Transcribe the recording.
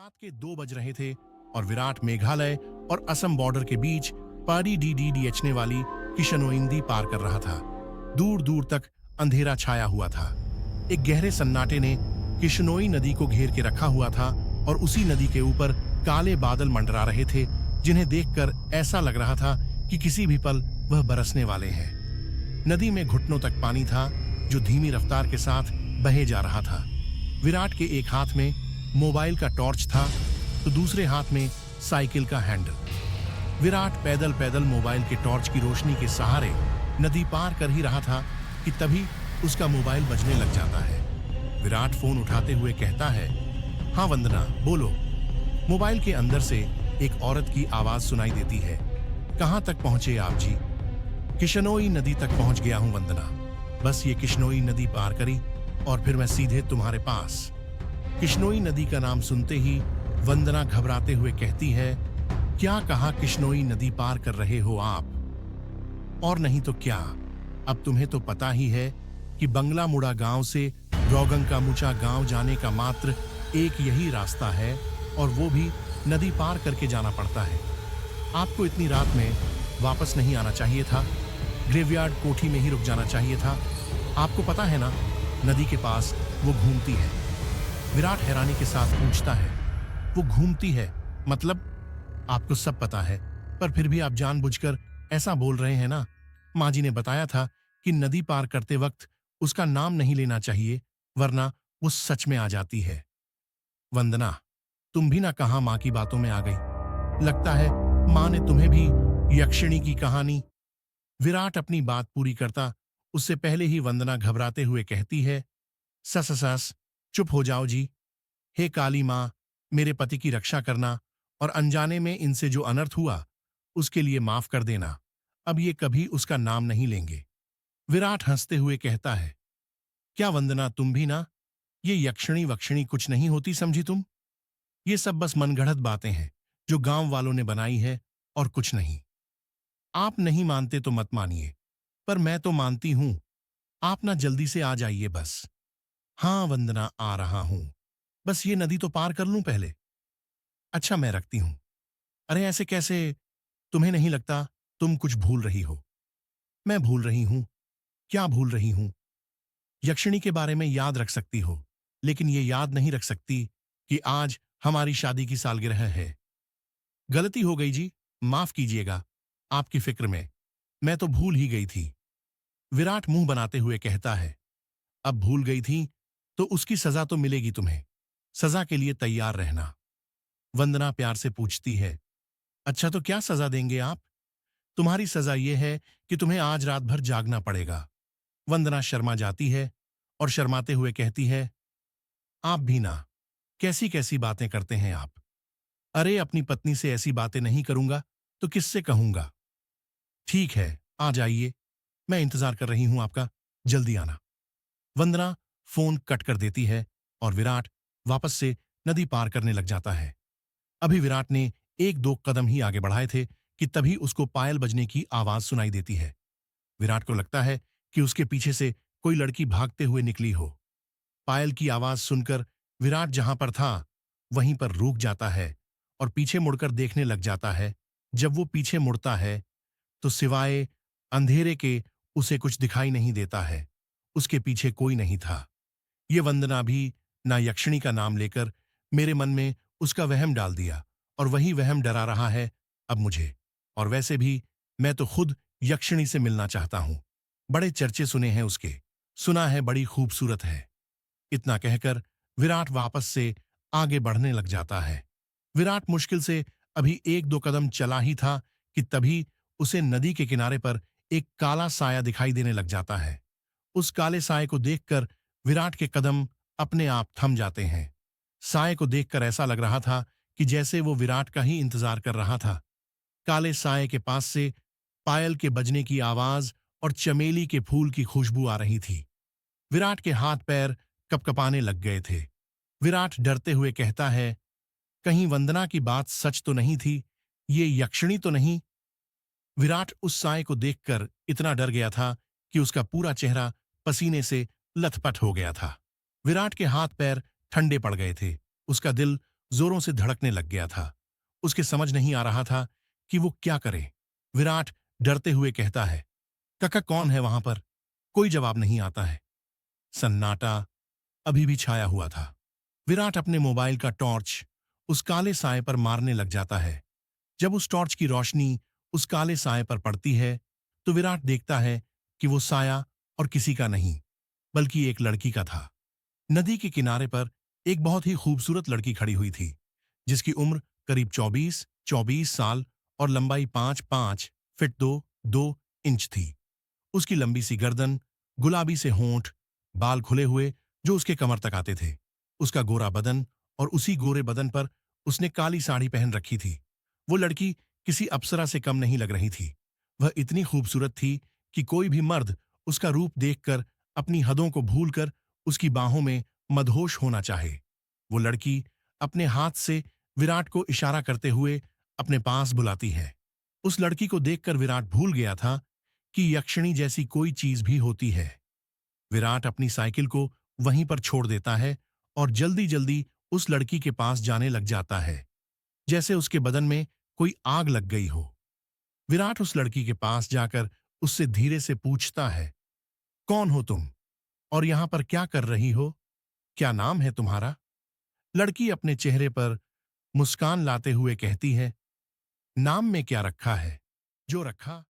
रात के 2 बज रहे थे और विराट मेघालय और असम बॉर्डर के बीच पारी डीडीडीएचने वाली किशनोई नदी पार कर रहा था। दूर दूर तक अंधेरा छाया हुआ था। एक गहरे सन्नाटे ने किशनोई नदी को घेर के रखा हुआ था और उसी नदी के ऊपर काले बादल मंडरा रहे थे, जिन्हें देखकर ऐसा लग रहा था कि किसी भी पल वह बरसने वाले हैं। नदी में घुटनों तक पानी था, जो धीमी रफ्तार के साथ बहे जा रहा था। विराट के एक हाथ में मोबाइल का टॉर्च था तो दूसरे हाथ में साइकिल का हैंडल। विराट पैदल पैदल मोबाइल के टॉर्च की रोशनी के सहारे नदी पार कर ही रहा था कि तभी उसका मोबाइल बजने लग जाता है। विराट फोन उठाते हुए कहता है, हाँ वंदना, बोलो। मोबाइल के अंदर से एक औरत की आवाज सुनाई देती है, कहाँ तक पहुंचे आप जी? किशनोई नदी तक पहुंच गया हूं वंदना, बस ये किशनोई नदी पार करी और फिर मैं सीधे तुम्हारे पास। किशनोई नदी का नाम सुनते ही वंदना घबराते हुए कहती है, क्या कहा किशनोई नदी पार कर रहे हो आप? और नहीं तो क्या, अब तुम्हें तो पता ही है कि बंगला मुड़ा गांव से रोगंकामुचा गांव जाने का मात्र एक यही रास्ता है और वो भी नदी पार करके जाना पड़ता है। आपको इतनी रात में वापस नहीं आना चाहिए था, ग्रेवयार्ड कोठी में ही रुक जाना चाहिए था। आपको पता है ना, नदी के पास वो घूमती है। विराट हैरानी के साथ पूछता है, वो घूमती है मतलब? आपको सब पता है, पर फिर भी आप जानबूझकर ऐसा बोल रहे हैं ना। माँ जी ने बताया था कि नदी पार करते वक्त उसका नाम नहीं लेना चाहिए, वरना वो सच में आ जाती है। वंदना, तुम भी ना कहाँ माँ की बातों में आ गई। लगता है माँ ने तुम्हें भी यक्षिणी की कहानी। विराट अपनी बात पूरी करता उससे पहले ही वंदना घबराते हुए कहती है, सस सस, चुप हो जाओ जी। हे काली माँ, मेरे पति की रक्षा करना और अनजाने में इनसे जो अनर्थ हुआ उसके लिए माफ कर देना। अब ये कभी उसका नाम नहीं लेंगे। विराट हंसते हुए कहता है, क्या वंदना, तुम भी ना? ये यक्षिणी वक्षिणी कुछ नहीं होती समझी तुम। ये सब बस मनगढ़ंत बातें हैं जो गांव वालों ने बनाई है और कुछ नहीं। आप नहीं मानते तो मत मानिए, पर मैं तो मानती हूं। आप ना जल्दी से आ जाइए बस। हाँ वंदना, आ रहा हूं, बस ये नदी तो पार कर लूं पहले। अच्छा, मैं रखती हूं। अरे ऐसे कैसे? तुम्हें नहीं लगता तुम कुछ भूल रही हो? मैं भूल रही हूं? क्या भूल रही हूं? यक्षिणी के बारे में याद रख सकती हो, लेकिन ये याद नहीं रख सकती कि आज हमारी शादी की सालगिरह है। गलती हो गई जी, माफ कीजिएगा। आपकी फिक्र में मैं तो भूल ही गई थी। विराट मुंह बनाते हुए कहता है, अब भूल गई थी तो उसकी सजा तो मिलेगी तुम्हें। सजा के लिए तैयार रहना। वंदना प्यार से पूछती है, अच्छा तो क्या सजा देंगे आप? तुम्हारी सजा यह है कि तुम्हें आज रात भर जागना पड़ेगा। वंदना शर्मा जाती है और शर्माते हुए कहती है, आप भी ना, कैसी कैसी बातें करते हैं आप। अरे अपनी पत्नी से ऐसी बातें नहीं करूंगा तो किससे कहूंगा। ठीक है, आ जाइए, मैं इंतजार कर रही हूं आपका, जल्दी आना। वंदना फोन कट कर देती है और विराट वापस से नदी पार करने लग जाता है। अभी विराट ने एक दो कदम ही आगे बढ़ाए थे कि तभी उसको पायल बजने की आवाज सुनाई देती है। विराट को लगता है कि उसके पीछे से कोई लड़की भागते हुए निकली हो। पायल की आवाज सुनकर विराट जहां पर था वहीं पर रुक जाता है और पीछे मुड़कर देखने लग जाता है। जब वो पीछे मुड़ता है तो सिवाय अंधेरे के उसे कुछ दिखाई नहीं देता है। उसके पीछे कोई नहीं था। ये वंदना भी ना यक्षिणी का नाम लेकर मेरे मन में उसका वहम डाल दिया और वही वहम डरा रहा है अब मुझे। और वैसे भी मैं तो खुद यक्षिणी से मिलना चाहता हूं। बड़े चर्चे सुने हैं उसके, सुना है बड़ी खूबसूरत है। इतना कहकर विराट वापस से आगे बढ़ने लग जाता है। विराट मुश्किल से अभी एक दो कदम चला ही था कि तभी उसे नदी के किनारे पर एक काला साया दिखाई देने लग जाता है। उस काले साए को देखकर विराट के कदम अपने आप थम जाते हैं। साए को देखकर ऐसा लग रहा था कि जैसे वो विराट का ही इंतजार कर रहा था। काले साए के पास से पायल के बजने की आवाज और चमेली के फूल की खुशबू आ रही थी। विराट के हाथ पैर कपकपाने लग गए थे। विराट डरते हुए कहता है, कहीं वंदना की बात सच तो नहीं थी? ये यक्षिणी तो नहीं? विराट उस साए को देखकर इतना डर गया था कि उसका पूरा चेहरा पसीने से लथपथ हो गया था। विराट के हाथ पैर ठंडे पड़ गए थे। उसका दिल जोरों से धड़कने लग गया था। उसके समझ नहीं आ रहा था कि वो क्या करे। विराट डरते हुए कहता है, काका कौन है वहां पर? कोई जवाब नहीं आता है। सन्नाटा अभी भी छाया हुआ था। विराट अपने मोबाइल का टॉर्च उस काले साए पर मारने लग जाता है। जब उस टॉर्च की रोशनी उस काले साए पर पड़ती है तो विराट देखता है कि वो साया और किसी का नहीं बल्कि एक लड़की का था। नदी के किनारे पर एक बहुत ही खूबसूरत लड़की खड़ी हुई थी, जिसकी उम्र करीब 24 साल और लंबाई 5-5 फीट 2-2 इंच थी। उसकी लंबी सी गर्दन, गुलाबी से होंठ, बाल खुले हुए जो उसके कमर तक आते थे, उसका गोरा बदन और उसी गोरे बदन पर उसने काली साड़ी पहन रखी थी। वो लड़की किसी अप्सरा से कम नहीं लग रही थी। वह इतनी खूबसूरत थी कि कोई भी मर्द उसका रूप देखकर अपनी हदों को भूलकर उसकी बाहों में मदहोश होना चाहे। वो लड़की अपने हाथ से विराट को इशारा करते हुए अपने पास बुलाती है। उस लड़की को देखकर विराट भूल गया था कि यक्षिणी जैसी कोई चीज भी होती है। विराट अपनी साइकिल को वहीं पर छोड़ देता है और जल्दी जल्दी उस लड़की के पास जाने लग जाता है, जैसे उसके बदन में कोई आग लग गई हो। विराट उस लड़की के पास जाकर उससे धीरे से पूछता है, कौन हो तुम और यहां पर क्या कर रही हो? क्या नाम है तुम्हारा? लड़की अपने चेहरे पर मुस्कान लाते हुए कहती है, नाम में क्या रखा है, जो रखा